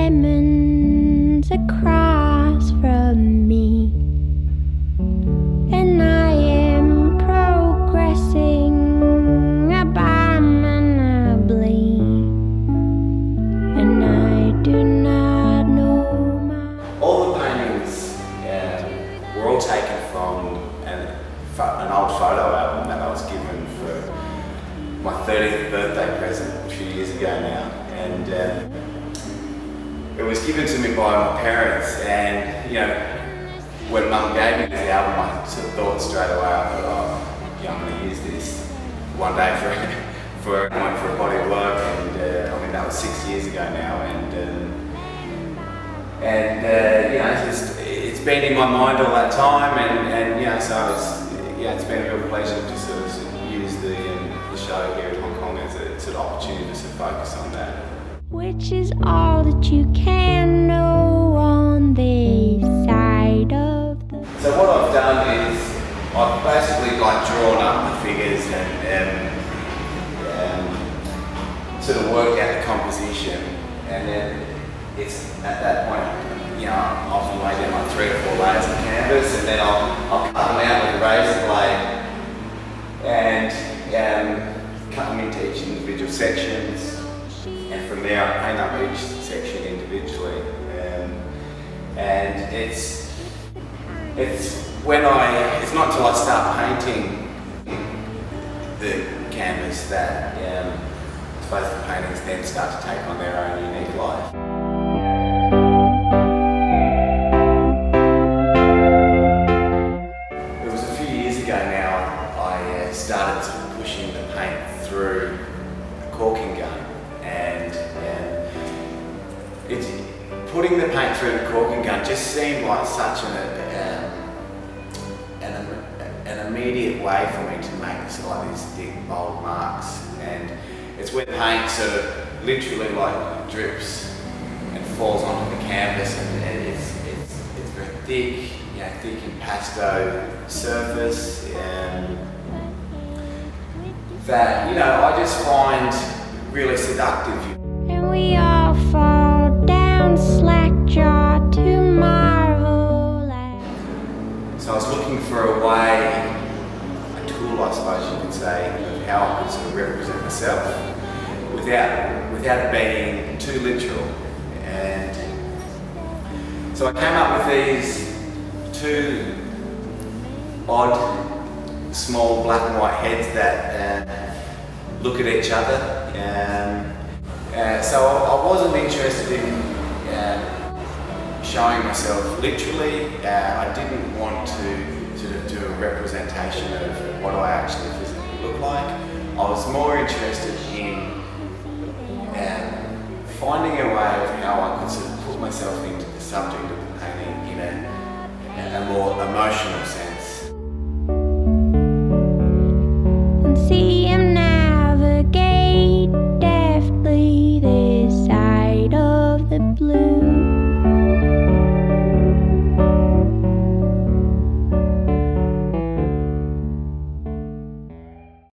diamonds across from me, and I am progressing abominably, and I do not know my... All the paintings were all taken from an old photo album that I was given for my 30th birthday present a few years ago now, and it was given to me by my parents. And when Mum gave me the album, I sort of thought straight away, I thought, oh, yeah, I'm going to use this one day for a body of work. And that was 6 years ago now, it's been in my mind all that time, so it's been a real pleasure to sort of use the show here at Hong Kong as a sort of opportunity to sort of focus on that. Which is all that you can know on this side of the... So what I've done is I've basically drawn up the figures and sort of worked out the composition, and then it's at that point, I often lay down like 3 or 4 layers of canvas, and then I'll cut them out with a razor blade and cut them into each individual sections, and from there I paint up each section individually. And it's not until I start painting the canvas that I suppose the paintings then start to take on their own unique life. It was a few years ago now I started sort of pushing the paint through a caulking gun, and putting the paint through the caulking gun just seemed like such an immediate way for me to make these thick, bold marks. And it's where the paint sort of literally drips and falls onto the canvas, and it's very thick, thick impasto surface, that I just find really seductive. And we all fall down slack-jawed to marvel at... So I was looking for a way, a tool I suppose you could say, of how I could sort of represent myself without it being too literal. And so I came up with these 2 odd, small black and white heads that look at each other. So I wasn't interested in showing myself literally. I didn't want to sort of do a representation of what I actually physically look like. I was more interested in finding a way of how I could sort of put myself into the subject of the painting in a more emotional sense.